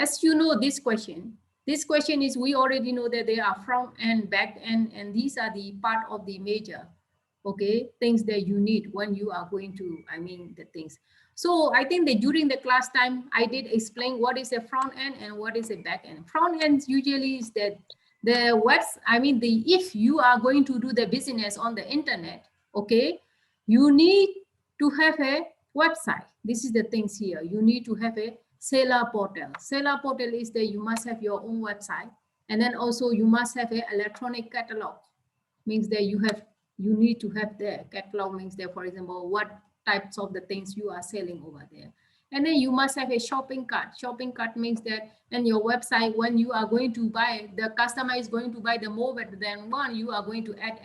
As you know, this question is, we already know that there are front end, back end, and these are the part of the major, okay, things that you need when you are going to, I mean, the things. So I think that during the class time, I did explain what is a front end and what is a back end. Front end usually is that the webs, I mean, if you are going to do the business on the internet, okay, you need to have a website. This is the things here. You need to have a seller portal. Seller portal is that you must have your own website, and then also you must have an electronic catalog. Means that you need to have the catalog. Means that, for example, what types of the things you are selling over there. And then you must have a shopping cart. Shopping cart means that in your website, when you are going to buy, the customer is going to buy the more than one, you are going to add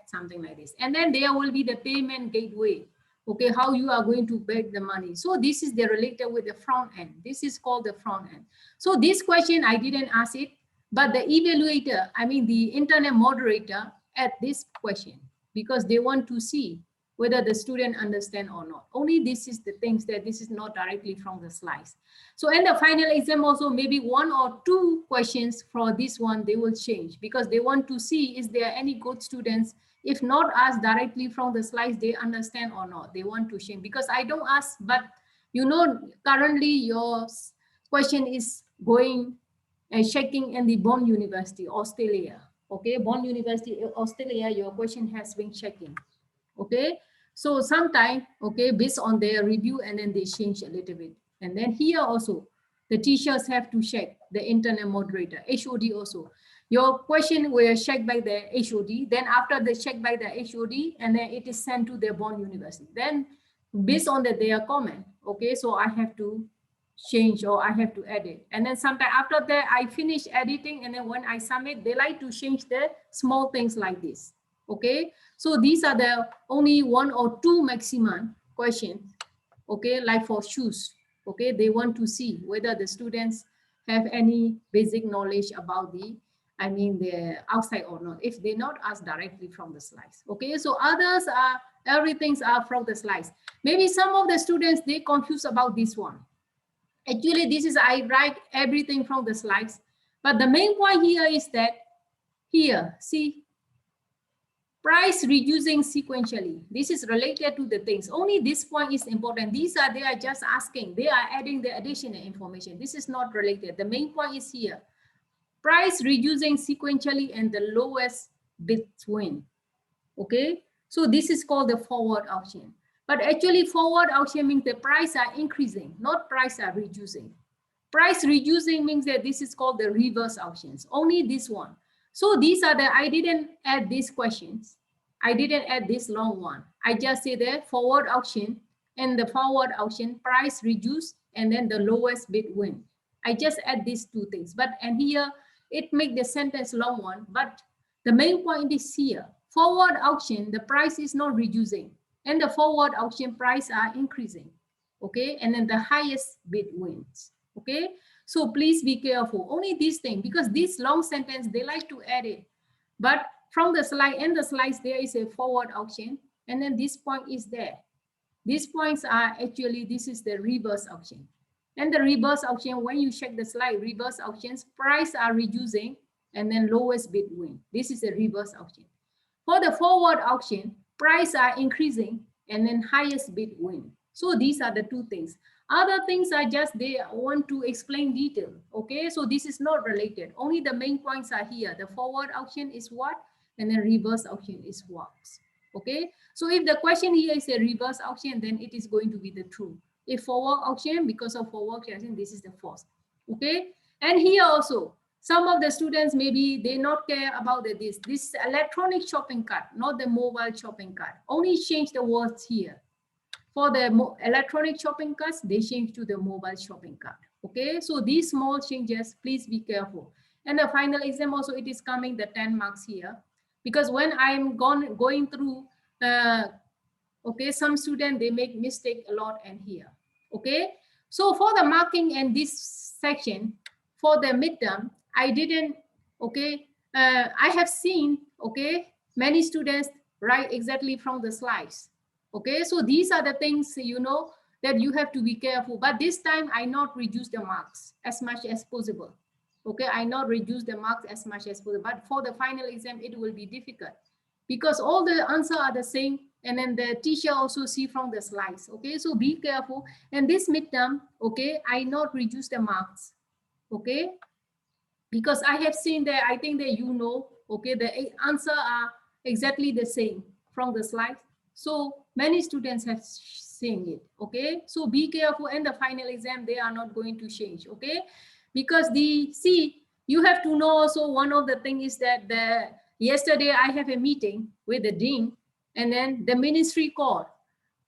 something like this. And then there will be the payment gateway. Okay, how you are going to pay the money. So this is the related with the front end. This is called the front end. So this question, I didn't ask it, but the evaluator, I mean the internet moderator, at this question, because they want to see whether the student understand or not. Only this is the things that this is not directly from the slides. So in the final exam also, maybe 1 or 2 questions for this one, they will change because they want to see is there any good students. If not asked directly from the slides, they understand or not. They want to change because I don't ask, but you know, currently your question is going and checking in the Bond University, Australia. Okay, Bond University, Australia, your question has been checking. Okay, so sometime, okay, based on their review, and then they change a little bit. And then here also, the teachers have to check the internet moderator, HOD also. Your question will checked by the HOD, then after the check by the HOD, and then it is sent to the Bond University. Then based on their comment, okay, so I have to change or I have to edit. And then sometime after that, I finish editing, and then when I submit, they like to change the small things like this. Okay, so these are the only 1 or 2 maximum questions, okay, like for shoes. Okay, they want to see whether the students have any basic knowledge about the, I mean, the outside or not, if they not asked directly from the slides. Okay, so others are, everything's are from the slides. Maybe some of the students, they confused about this one. Actually, this is, I write everything from the slides, but the main point here is that here, see, price reducing sequentially. This is related to the things. Only this point is important. These are, they are just asking, they are adding the additional information. This is not related. The main point is here. Price reducing sequentially and the lowest bid win. Okay, so this is called the forward auction. But actually forward auction means the price are increasing, not price are reducing. Price reducing means that this is called the reverse auctions, only this one. So these are the, I didn't add these questions. I didn't add this long one. I just say that forward auction, and the forward auction price reduce and then the lowest bid win. I just add these 2 things, but and here it make the sentence long one, but the main point is here. Forward auction, the price is not reducing, and the forward auction price are increasing. Okay, and then the highest bid wins. Okay, so please be careful. Only this thing, because this long sentence, they like to add it. But from the slide, and the slides, there is a forward auction, and then this point is there. These points are actually, this is the reverse auction. And the reverse auction, when you check the slide, reverse auctions, price are reducing, and then lowest bid win. This is a reverse auction. For the forward auction, price are increasing, and then highest bid win. So these are the 2 things. Other things are just they want to explain detail. Okay, so this is not related. Only the main points are here. The forward auction is what, and then reverse auction is what. Okay, so if the question here is a reverse auction, then it is going to be the true. If forward auction, because of forward auction, this is the false. Okay, and here also, some of the students, maybe they not care about this. This is electronic shopping cart, not the mobile shopping cart. Only change the words here. For the electronic shopping carts, they change to the mobile shopping cart. Okay, so these small changes, please be careful. And the final exam also, it is coming the 10 marks here. Because when I'm going through, okay, some students, they make mistake a lot and here. Okay, so for the marking and this section, for the midterm, I didn't, okay, I have seen, okay, many students write exactly from the slides. Okay, so these are the things, you know, that you have to be careful. But this time I not reduce the marks as much as possible. Okay, I not reduce the marks as much as possible. But for the final exam, it will be difficult because all the answers are the same, and then the teacher also see from the slides. Okay, so be careful. And this midterm, okay, I not reduce the marks. Okay, because I have seen that, I think that you know, okay, the answer are exactly the same from the slides. So many students have seen it. Okay, so be careful. And the final exam, they are not going to change. Okay, because you have to know also, one of the things is that yesterday I have a meeting with the dean, and then the ministry called.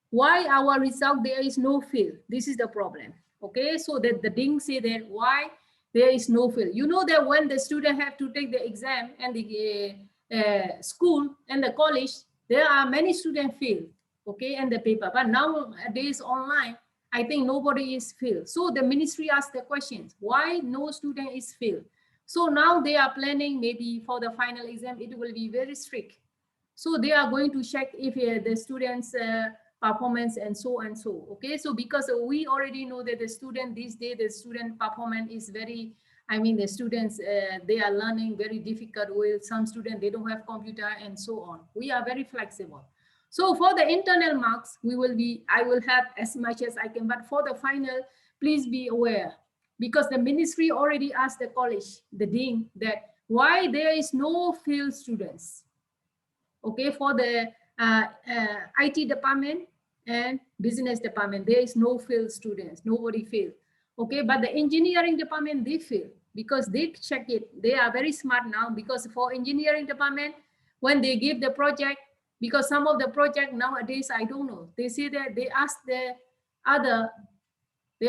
Why our result there is no fail? This is the problem. Okay, so that the dean say that why there is no fail. You know that when the student have to take the exam and the school and the college, there are many students fail. Okay, and the paper. But nowadays online, I think nobody is failed. So the ministry asked the questions, why no student is failed? So now they are planning, maybe for the final exam, it will be very strict. So they are going to check if the students performance and so and so. Okay, so because we already know that the student these days, the student performance is very, I mean, the students, they are learning very difficult with some students, they don't have computer and so on. We are very flexible. So for the internal marks, I will have as much as I can, but for the final, please be aware, because the ministry already asked the college, the dean, that why there is no failed students. Okay, for the IT department and business department, there is no failed students, nobody failed. Okay, but the engineering department, they fail because they check it. They are very smart now, because for engineering department, when they give the project, because some of the project nowadays, I don't know, they say that they ask there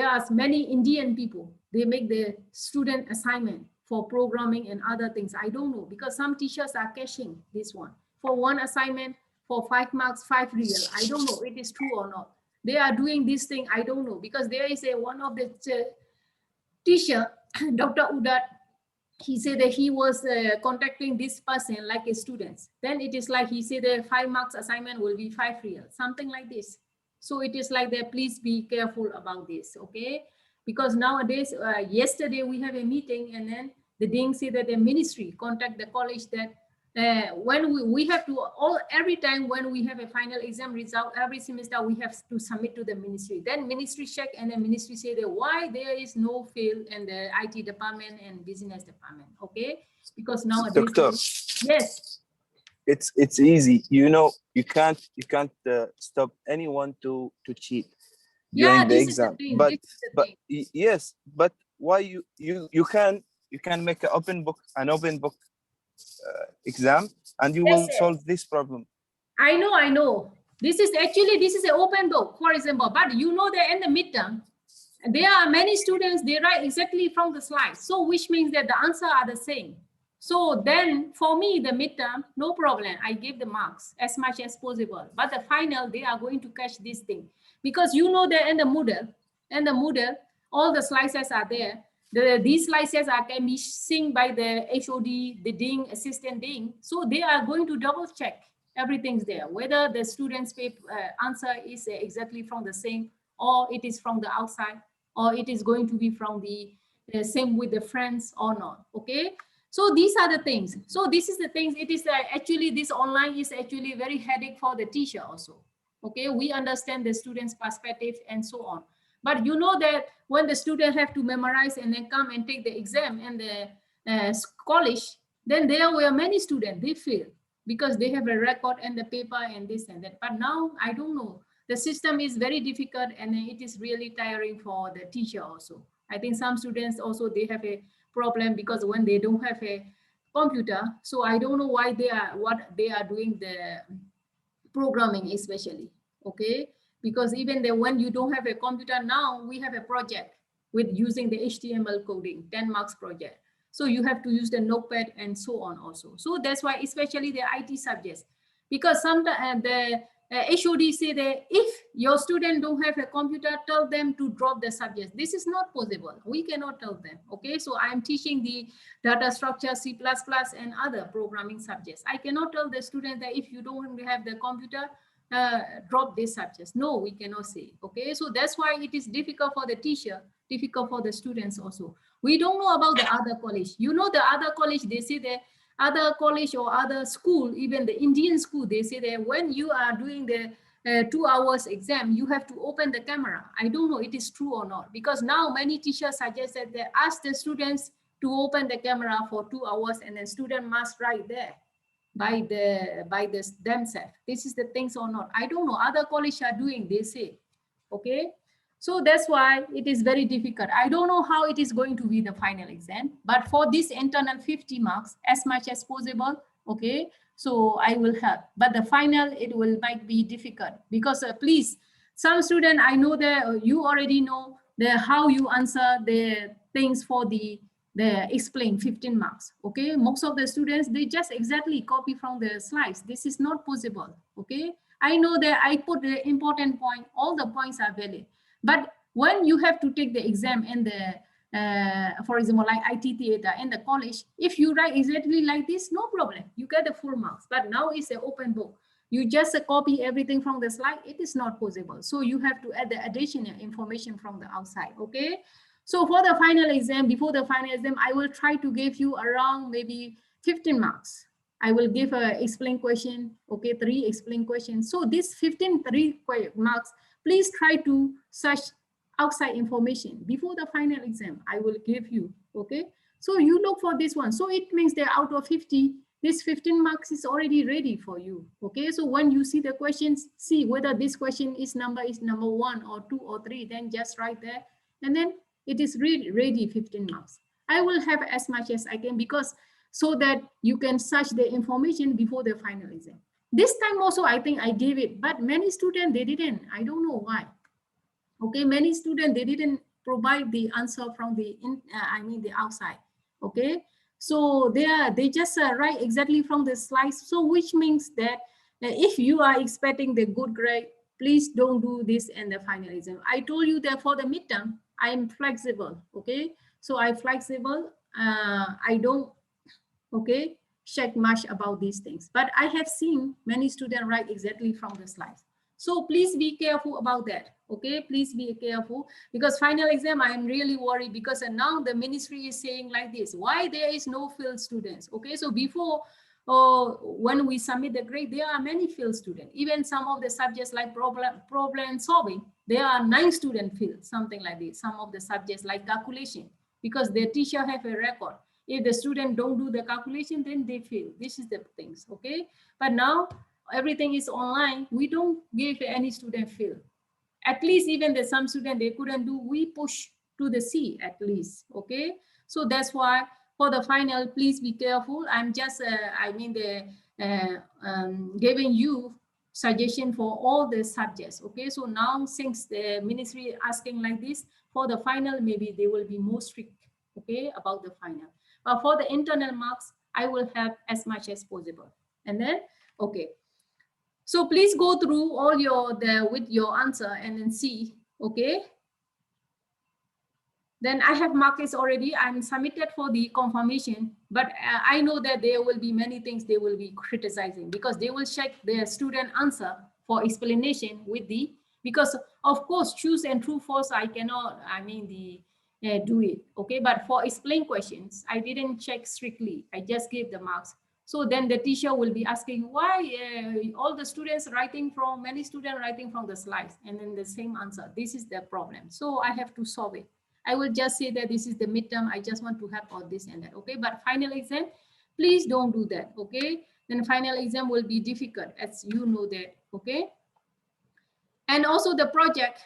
are many Indian people, they make the student assignment for programming and other things. I don't know, because some teachers are caching this one. For one assignment, for 5 marks, 5 real. I don't know it is true or not. They are doing this thing, I don't know, because there is one of the teacher, Dr. Udat, he said that he was contacting this person like a student. Then it is like he said the 5 marks assignment will be 5 real, something like this. So it is like that, please be careful about this, okay? Because nowadays, yesterday we have a meeting, and then the dean said that the ministry contact the college that when we have to, every time when we have a final exam result, every semester we have to submit to the ministry. Then ministry check, and the ministry say that why there is no fail in the IT department and business department, okay? Because nowadays, Doctor, yes, it's easy. You know, you can't stop anyone to cheat yeah, during the this is the exam. thing. But This is the but thing. yes, but why you can make an open book exam, and you will Yes, solve this problem. I know. This is an open book, for example, but you know that in the midterm, there are many students, they write exactly from the slides. So which means that the answer are the same. So then for me, the midterm, no problem. I give the marks as much as possible. But the final, they are going to catch this thing. Because you know that in the Moodle, all the slices are there. These slices can be seen by the HOD, the dean, assistant dean. So they are going to double check everything's there, whether the student's answer is exactly from the same, or it is from the outside, or it is going to be from the same with the friends or not. Okay, so these are the things. So this is the things. It is actually, this online is actually very headache for the teacher also. Okay, we understand the student's perspective and so on, but you know that when the student have to memorize and then come and take the exam and the college, then there were many students, they fail because they have a record and the paper and this and that. But now I don't know, the system is very difficult, and it is really tiring for the teacher also. I think some students also, they have a problem because when they don't have a computer, so I don't know why what they are doing the programming especially. Okay, because even when you don't have a computer, now we have a project with using the HTML coding, 10 marks project. So you have to use the notepad and so on also. So that's why, especially the IT subjects, because sometimes the HOD say that if your student don't have a computer, tell them to drop the subject. This is not possible. We cannot tell them. Okay, so I'm teaching the data structure, C++ and other programming subjects. I cannot tell the student that if you don't have the computer, drop these subjects. No, we cannot say. Okay, so that's why it is difficult for the teacher, difficult for the students also. We don't know about the other college. You know, the other college, they say that other college or other school, even the Indian school, they say that when you are doing the 2 hours exam, you have to open the camera. I don't know it is true or not, because now many teachers suggested that ask the students to open the camera for 2 hours and then student must write there by themselves. This is the things or not. I don't know. Other colleges are doing, they say. Okay. So that's why it is very difficult. I don't know how it is going to be the final exam, but for this internal 50 marks, as much as possible, okay, so I will help. But the final, it will might be difficult because please, some student, I know that you already know the how you answer the things for the explain 15 marks. Okay, most of the students, they just exactly copy from the slides. This is not possible. Okay, I know that I put the important point, all the points are valid, but when you have to take the exam and the for example, like IT theater and the college, if you write exactly like this, no problem, you get the full marks. But now it's an open book, you just copy everything from the slide, it is not possible. So you have to add the additional information from the outside. Okay, so for the final exam, before the final exam, I will try to give you around maybe 15 marks. I will give a explain question, okay, 3 explain questions. So this 15 3 marks, please try to search outside information before the final exam. I will give you, okay. So you look for this one. So it means that out of 50, this 15 marks is already ready for you, okay. So when you see the questions, see whether this question is number 1 or 2 or 3, then just write there, and then it is ready 15 marks. I will have as much as I can, because so that you can search the information before the final exam. This time also, I think I gave it, but many students, they didn't. I don't know why. Okay, many students, they didn't provide the answer from the the outside. Okay, so they just write exactly from the slides. So which means that if you are expecting the good grade, please don't do this in the final exam. I told you that for the midterm, I am flexible. Okay, so I'm flexible. I don't, okay, check much about these things, but I have seen many students write exactly from the slides. So please be careful about that. Okay, please be careful, because final exam, I am really worried, because now the ministry is saying like this, why there is no field students. Okay, so before when we submit the grade, there are many field students. Even some of the subjects like problem solving, there are 9 student field, something like this. Some of the subjects like calculation, because the teacher have a record. If the student don't do the calculation, then they fail. This is the things, okay? But now everything is online. We don't give any student fail. At least even the some student, they couldn't do, we push to the C at least, okay? So that's why for the final, please be careful. I'm just, giving you suggestion for all the subjects, okay? So now since the ministry asking like this, for the final, maybe they will be more strict, okay, about the final. But for the internal marks, I will have as much as possible. And then, okay. So please go through all with your answer and then see, okay. Then I have marked this already. I'm submitted for the confirmation, but I know that there will be many things they will be criticizing, because they will check their student answer for explanation with the, because of course, choose and true false, I cannot, do it, okay. But for explain questions, I didn't check strictly. I just gave the marks. So then the teacher will be asking why all the students writing from, many students writing from the slides and then the same answer. This is the problem. So I have to solve it. I will just say that this is the midterm. I just want to have all this and that, okay? But final exam, please don't do that, okay? Then final exam will be difficult, as you know that, okay? And also the project,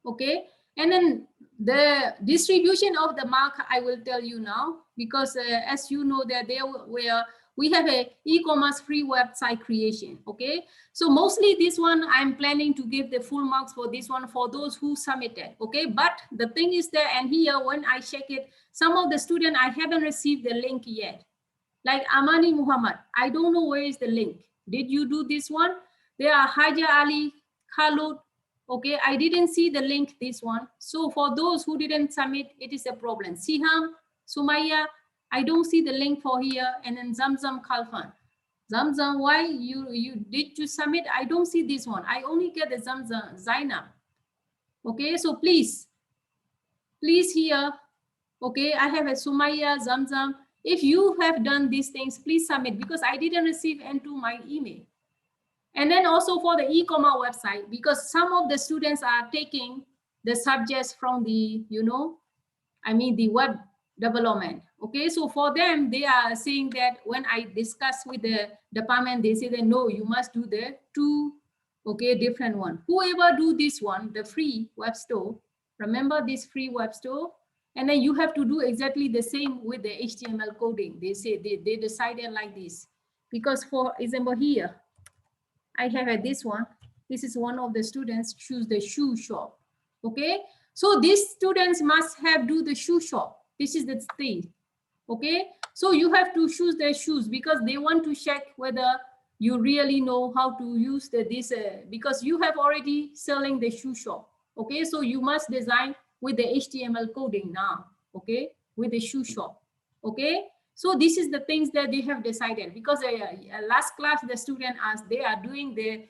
okay? And then the distribution of the mark, I will tell you now, because as you know that there were, we have a e-commerce free website creation, okay? So mostly this one, I'm planning to give the full marks for this one for those who submitted, okay? But the thing is that, and here when I check it, some of the students, I haven't received the link yet. Like Amani Muhammad, I don't know where is the link. Did you do this one? There are Haja Ali, Khalud, okay? I didn't see the link, this one. So for those who didn't submit, it is a problem. Siham, Sumaya, I don't see the link for here, and then Zamzam Khalfan. Zamzam, why you did you submit? I don't see this one. I only get the Zamzam, Zainab. Okay, so please here. Okay, I have a Sumaya, Zamzam. If you have done these things, please submit, because I didn't receive into my email. And then also for the e-commerce website, because some of the students are taking the subjects from the, the web development. Okay, so for them, they are saying that when I discuss with the department, they say that no, you must do the two, different one. Whoever do this one, the free web store, remember this free web store, and then you have to do exactly the same with the HTML coding. They say they decided like this, because for example here, I have this one. This is one of the students choose the shoe shop. Okay, so these students must have do the shoe shop. This is the thing. Okay, so you have to choose their shoes, because they want to check whether you really know how to use this because you have already selling the shoe shop. Okay, so you must design with the HTML coding now. Okay, with the shoe shop. Okay, so this is the things that they have decided, because last class the student asked, they are doing the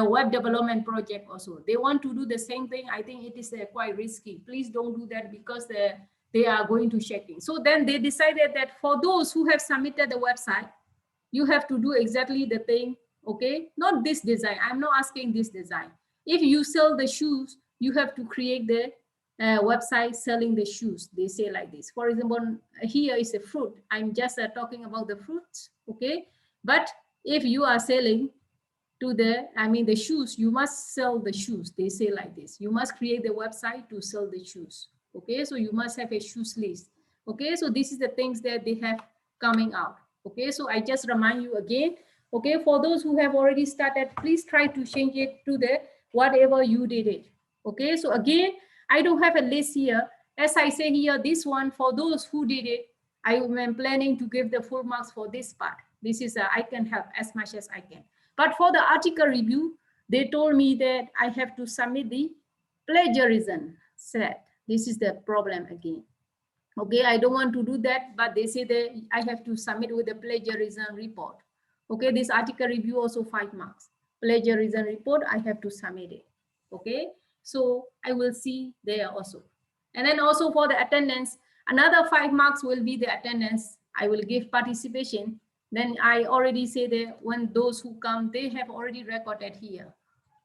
web development project also. They want to do the same thing. I think it is quite risky. Please don't do that, because they are going to checking. So then they decided that for those who have submitted the website, you have to do exactly the thing. Okay, not this design. I'm not asking this design. If you sell the shoes, you have to create the website selling the shoes. They say like this. For example, here is a fruit. I'm just talking about the fruits. Okay, but if you are selling to the shoes, you must sell the shoes. They say like this. You must create the website to sell the shoes. Okay, so you must have a shoes list. Okay, so this is the things that they have coming out. Okay, so I just remind you again. Okay, for those who have already started, please try to change it to the whatever you did it. Okay, so again, I don't have a list here. As I say here, this one, for those who did it, I am planning to give the full marks for this part. This is I can help as much as I can. But for the article review, they told me that I have to submit the plagiarism set. This is the problem again. Okay, I don't want to do that, but they say that I have to submit with the plagiarism report. Okay, this article review also 5 marks. Plagiarism report, I have to submit it. Okay, so I will see there also. And then also for the attendance, another 5 marks will be the attendance. I will give participation. Then I already say that when those who come, they have already recorded here.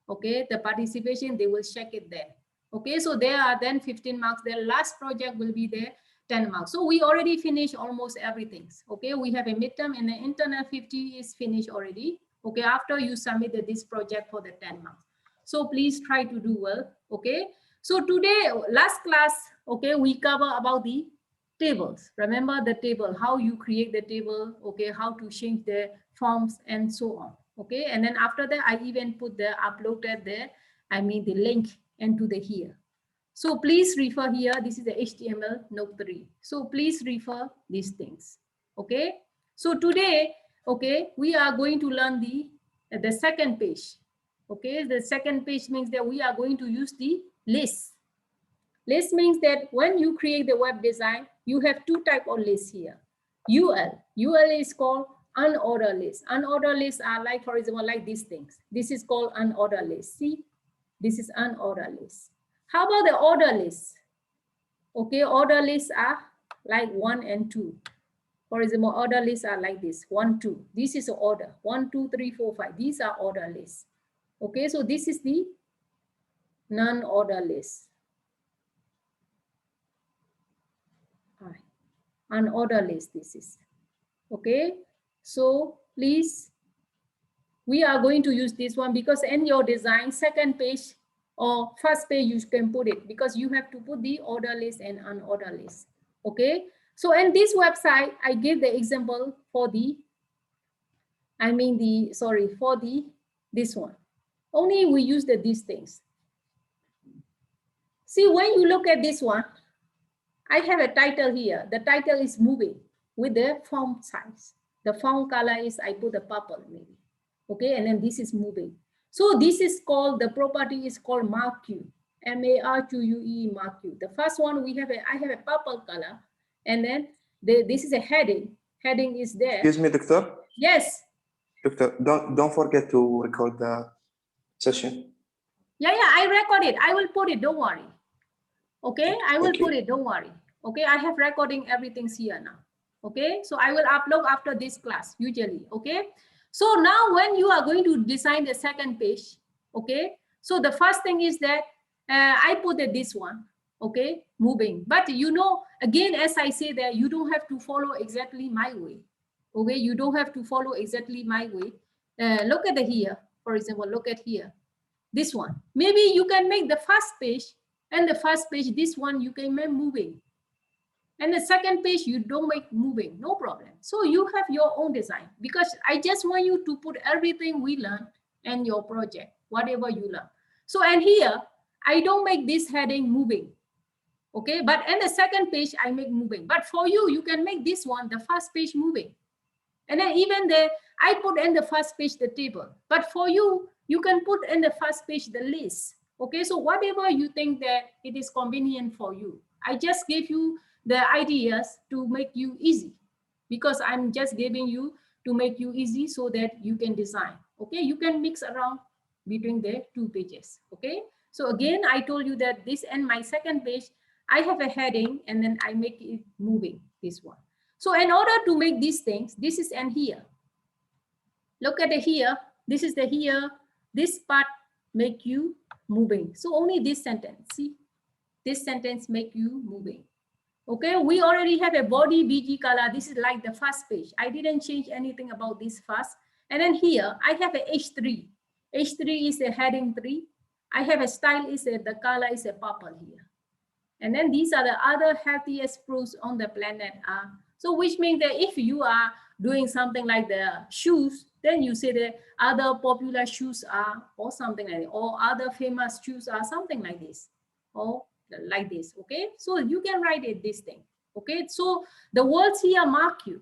Okay, the participation, they will check it there. Okay, so there are then 15 marks. Their last project will be there 10 marks. So we already finished almost everything. Okay, we have a midterm and the internal 50 is finished already. Okay, after you submitted this project for the 10 marks. So please try to do well. Okay, so today, last class, okay, we cover about the tables. Remember the table, how you create the table, okay, how to change the forms and so on. Okay, and then after that, I even put the uploaded there, the link into the here. So please refer here. This is the HTML note 3. So please refer these things. Okay. So today, okay, we are going to learn the second page. Okay, the second page means that we are going to use the list. List means that when you create the web design, you have 2 types of lists here. UL. UL is called unordered list. Unordered lists are like, for example, like these things. This is called unordered list. See, this is unordered list. How about the order list? Okay, order lists are like 1 and 2. For example, order lists are like this, 1, 2. This is the order, 1, 2, 3, 4, 5. These are order lists. Okay, so this is the non-order list. Unordered list, this is. Okay, so please, we are going to use this one because in your design, second page or first page, you can put it because you have to put the order list and unordered list. Okay, so in this website, I give the example for this one. Only we use these things. See, when you look at this one, I have a title here. The title is moving with the font size. The font color is, I put the purple maybe. Okay, and then this is moving. So this is called, the property is called marquee. M-A-R-Q-U-E, marquee. The first one I have a purple color, and then this is a heading. Heading is there. Excuse me, Doctor. Yes. Doctor, don't forget to record the session. Yeah, I record it. I will put it. Don't worry. Okay, I will put it. Don't worry. Okay, I have recording everything's here now. Okay, so I will upload after this class usually. Okay, so now when you are going to design the second page, okay, so the first thing is that I put this one. Okay, moving, but you know, again, as I say that you don't have to follow exactly my way. Okay, you don't have to follow exactly my way. Look at the here, for example, look at here, this one. Maybe you can make the first page, and the first page, this one you can make moving, and the second page you don't make moving, no problem. So you have your own design, because I just want you to put everything we learn in your project, whatever you learn. So, and here I don't make this heading moving. Okay, but in the second page I make moving, but for you, you can make this one, the first page, moving. And then even there, I put in the first page the table, but for you, you can put in the first page the list. Okay, so whatever you think that it is convenient for you. I just gave you the ideas to make you easy, because I'm just giving you to make you easy so that you can design. Okay, you can mix around between the two pages. Okay, so again, I told you that this and my second page, I have a heading and then I make it moving, this one. So in order to make these things, this is and here. Look at the here. This is the here. This part make you moving. So only this sentence. See, this sentence make you moving. Okay, we already have a body BG color. This is like the first page. I didn't change anything about this first. And then here I have a H3. H3 is a heading 3. I have a style is a, the color is a purple here. And then these are the other healthiest fruits on the planet. So which means that if you are doing something like the shoes, then you say the other popular shoes are, or something like that, or other famous shoes are something like this, or like this. Okay, so you can write it this thing. Okay, so the words here mark you.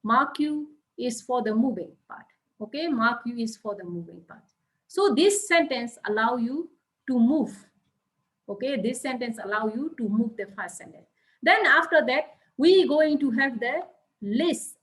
Mark you is for the moving part. Okay, mark you is for the moving part. So this sentence allow you to move. Okay, this sentence allow you to move the first sentence. Then after that, we going to have the list,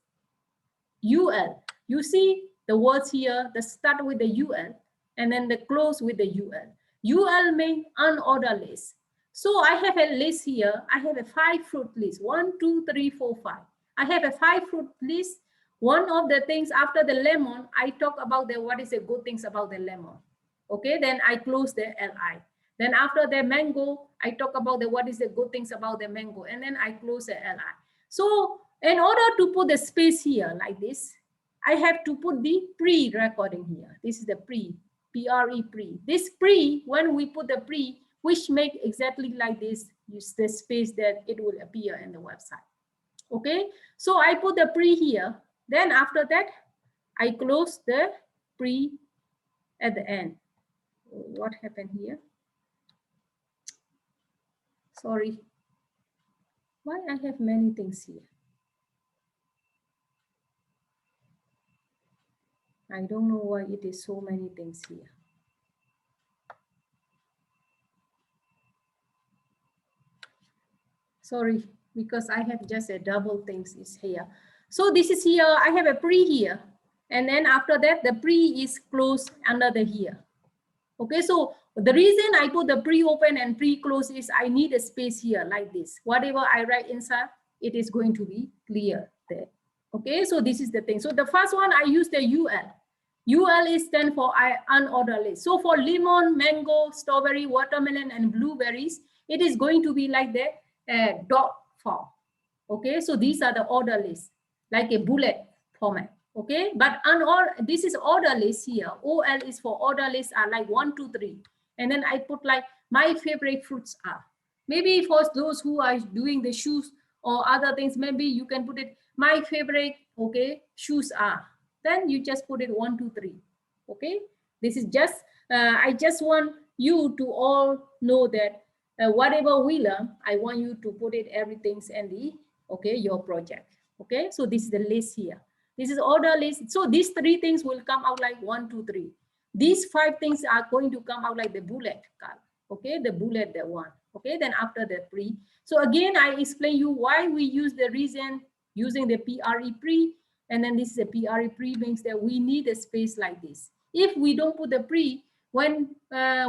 UL. You see the words here, the start with the UL and then the close with the UL. UL means unordered list. So I have a list here. I have a 5 fruit list, 1, 2, 3, 4, 5. I have a 5 fruit list. One of the things after the lemon, I talk about the what is the good things about the lemon. Okay, then I close the LI. Then after the mango, I talk about the what is the good things about the mango, and then I close the LI. So in order to put the space here like this, I have to put the pre-recording here. This is the pre. This pre, when we put the pre, which make exactly like this, use the space that it will appear in the website. Okay, so I put the pre here. Then after that, I close the pre at the end. What happened here? Sorry. Why I have many things here? I don't know why it is so many things here. Sorry, because I have just a double things is here. So this is here, I have a pre here. And then after that, the pre is closed under the here. Okay, so the reason I put the pre-open and pre-close is I need a space here like this. Whatever I write inside, it is going to be clear there. Okay, so this is the thing. So the first one, I use the UL. UL is stand for unordered list. So for lemon, mango, strawberry, watermelon, and blueberries, it is going to be like the dot form. Okay, so these are the order lists, like a bullet format. Okay, but this is order list here. OL is for order lists are like 1, 2, 3. And then I put like my favorite fruits are. Maybe for those who are doing the shoes or other things, maybe you can put it my favorite, okay, shoes are. Then you just put it 1, 2, 3. Okay, this is just, I just want you to all know that whatever we learn, I want you to put it everything's in the, okay, your project. Okay, so this is the list here. This is order list. So these 3 things will come out like 1, 2, 3. These 5 things are going to come out like the bullet card. Okay, the bullet, the one. Okay, then after the pre. So again, I explain you why we use the reason using the pre. And then this is a pre. Pre means that we need a space like this. If we don't put the pre, when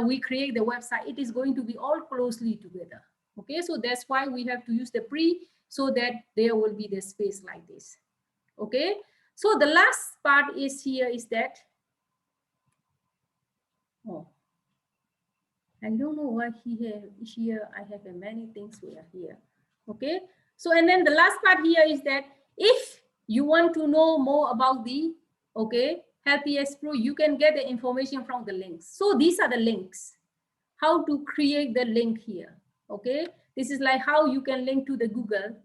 we create the website, it is going to be all closely together. Okay, so that's why we have to use the pre, so that there will be the space like this. Okay, so the last part is here is that, oh, I don't know why here I have many things here. Okay, so and then the last part here is that if you want to know more about the, okay, HealthyX Pro, you can get the information from the links. So these are the links, how to create the link here. Okay, this is like how you can link to the Google,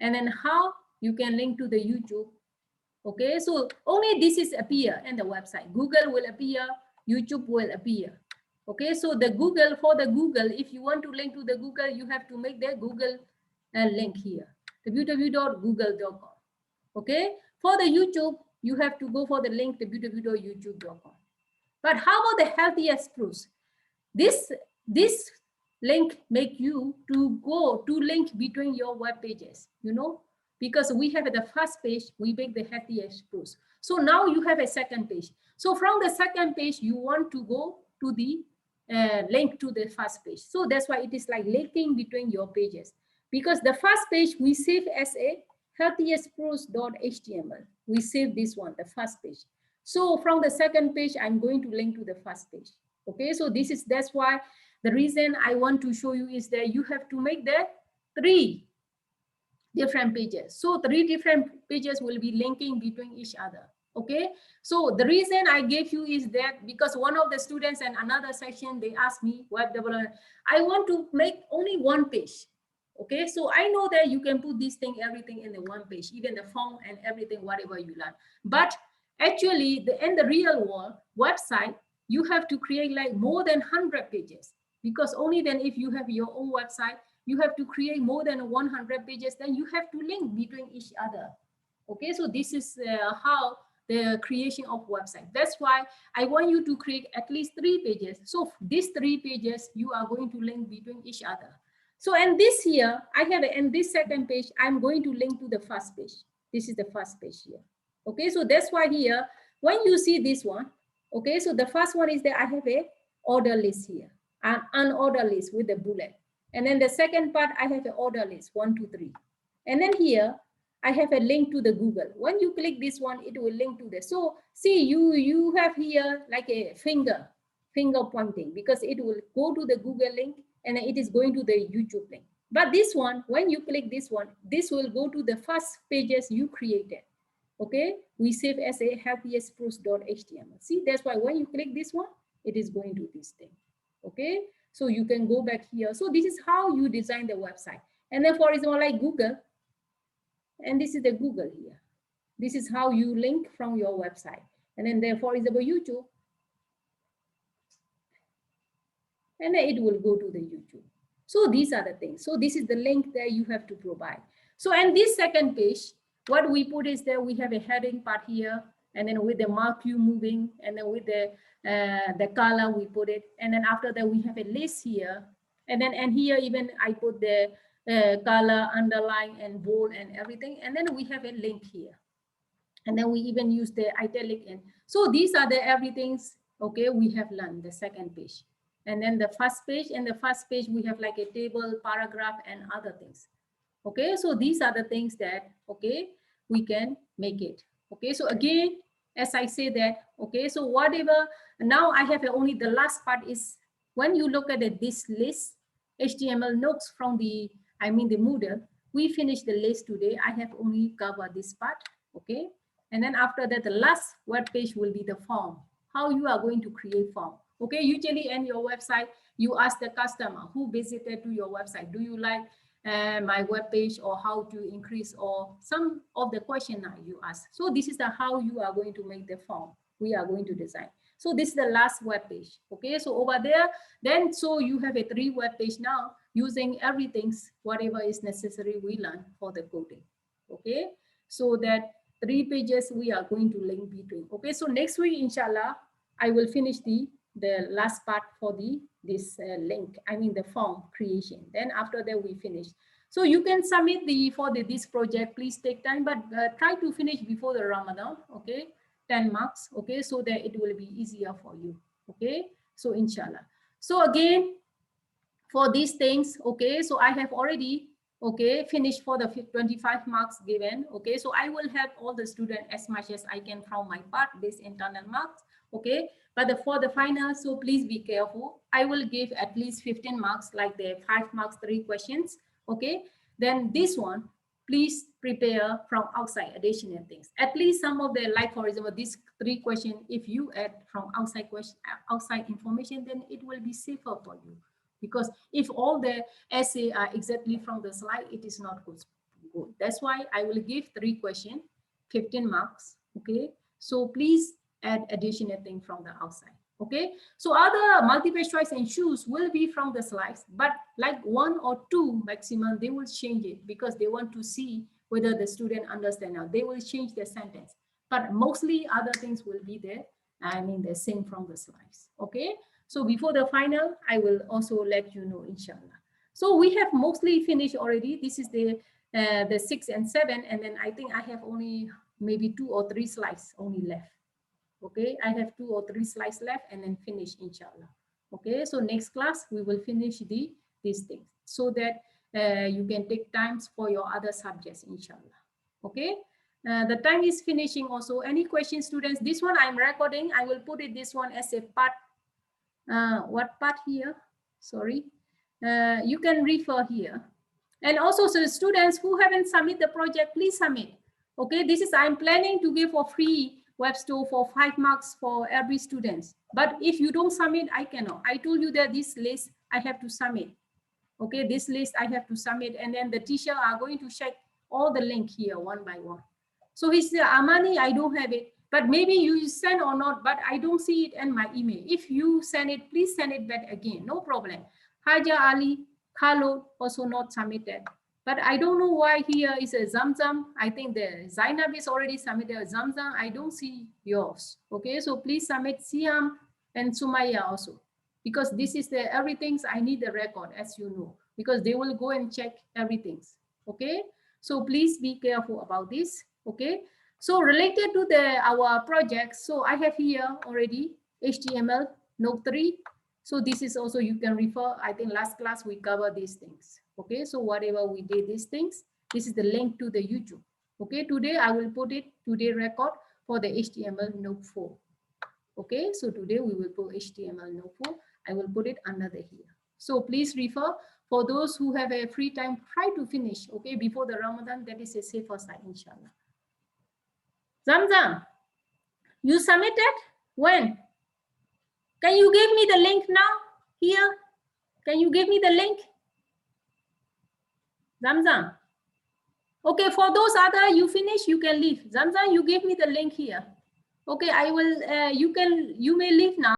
and then how you can link to the YouTube. Okay, so only this is appear in the website. Google will appear, YouTube will appear. Okay, so the Google, for the Google, if you want to link to the Google, you have to make the Google link here, www.google.com. Okay, for the YouTube, you have to go for the link www.youtube.com. But how about the HealthyX Pros? This link make you to go to link between your web pages, you know, because we have the first page, we make the HealthyX Pros. So now you have a second page. So from the second page, you want to go to the link to the first page. So that's why it is like linking between your pages, because the first page we save as a healthyxpros.html. We save this one, the first page. So from the second page, I'm going to link to the first page. Okay, so that's why the reason I want to show you is that you have to make the 3 different pages. So 3 different pages will be linking between each other. Okay, so the reason I gave you is that because one of the students in another section, they asked me, web development, I want to make only 1 page. Okay, so I know that you can put this thing, everything in the 1 page, even the form and everything, whatever you learn. But actually, in the real world website, you have to create like more than 100 pages, because only then if you have your own website, you have to create more than 100 pages, then you have to link between each other. Okay, so this is how the creation of website. That's why I want you to create at least 3 pages. So these 3 pages, you are going to link between each other. So in this here, I have in this second page, I'm going to link to the first page. This is the first page here. Okay, so that's why here, when you see this one, okay, so the first one is that I have a order list here, an unorder list with the bullet. And then the second part, I have an order list, 1, 2, 3. And then here, I have a link to the Google. When you click this one, it will link to this. So see, you have here like a finger pointing, because it will go to the Google link and it is going to the YouTube link. But this one, when you click this one, this will go to the first pages you created. Okay, we save as a healthyxpros.html. See, that's why when you click this one, it is going to this thing. Okay, so you can go back here. So this is how you design the website. And then for example, like Google, and this is the Google here. This is how you link from your website. And then there, for example, YouTube, and then it will go to the YouTube. So these are the things. So this is the link that you have to provide. So in this second page, what we put is that we have a heading part here, and then with the mark you moving, and then with the color we put it, and then after that we have a list here, and then and here even I put the color, underline, and bold and everything, and then we have a link here, and then we even use the italic. And so these are the everythings. Okay, we have learned the second page. And then the first page, and the first page we have like a table, paragraph, and other things. Okay, so these are the things that, okay, we can make it. Okay, so again, as I say that, okay, so whatever, now I have only the last part is when you look at this list, HTML notes from the, I mean the Moodle, we finished the list today. I have only covered this part, okay? And then after that, the last web page will be the form, how you are going to create form. Okay, usually in your website, you ask the customer who visited to your website, do you like my web page, or how to increase, or some of the question you ask. So this is the how you are going to make the form we are going to design. So this is the last web page. Okay, so over there, then so you have a 3 web page now using everything, whatever is necessary we learn for the coding. Okay, so that 3 pages we are going to link between. Okay, so next week, inshallah, I will finish the last part for this link, I mean the form creation. Then after that we finish. So you can submit this project, please take time, but try to finish before the Ramadan, okay? 10 marks, okay? So that it will be easier for you, okay? So inshallah. So again, for these things, okay, so I have already, okay, finished for the 25 marks given, okay? So I will help all the students as much as I can from my part, this internal marks, okay? But for the final, so please be careful. I will give at least 15 marks, like the 5 marks, 3 questions, okay? Then this one, please prepare from outside additional things. At least some of the, like for example, this 3 questions, if you add from outside information, then it will be safer for you. Because if all the essay are exactly from the slide, it is not good. That's why I will give 3 questions, 15 marks, okay? So please add additional thing from the outside, okay? So other multiple choice and choose will be from the slides, but like 1 or 2 maximum, they will change it because they want to see whether the student understand now. They will change the sentence, but mostly other things will be there. I mean, the same from the slides, okay? So before the final, I will also let you know, inshallah. So we have mostly finished already. This is the 6 and 7, and then I think I have only maybe 2 or 3 slides only left. Okay, I have 2 or 3 slides left and then finish, inshallah. Okay, so next class we will finish these things so that you can take times for your other subjects, inshallah. Okay, the time is finishing also. Any questions, students? This one I'm recording. I will put it this one as a part. What part here? Sorry. You can refer here. And also, so students who haven't submitted the project, please submit. Okay, this is, I'm planning to give for free web store for 5 marks for every student. But if you don't submit, I cannot. I told you that this list I have to submit. Okay, this list I have to submit, and then the teacher are going to check all the link here one by one. So he said, Amani, I don't have it, but maybe you send or not, but I don't see it in my email. If you send it, please send it back again, no problem. Haja Ali, Khalod also not submitted. But I don't know why here is a Zamzam. I think the Zainab is already submitted. Zamzam, I don't see yours. Okay, so please submit Siam and Sumaya also. Because this is the everything I need the record, as you know, because they will go and check everything. Okay, so please be careful about this. Okay, so related to our project, so I have here already HTML Note 3. So this is also, you can refer, I think last class we covered these things. Okay, so whatever we did these things, this is the link to the YouTube. Okay, today I will put it, today record for the HTML Note 4. Okay, so today we will put HTML Note 4. I will put it under the here. So please refer. For those who have a free time, try to finish, okay, before the Ramadan. That is a safer side, inshallah. Zamzam, you submitted? When? Can you give me the link now? Here? Can you give me the link? Zamzam. Okay, for those other, you finish, you can leave. Zamzam, you give me the link here. Okay, I will, you may leave now.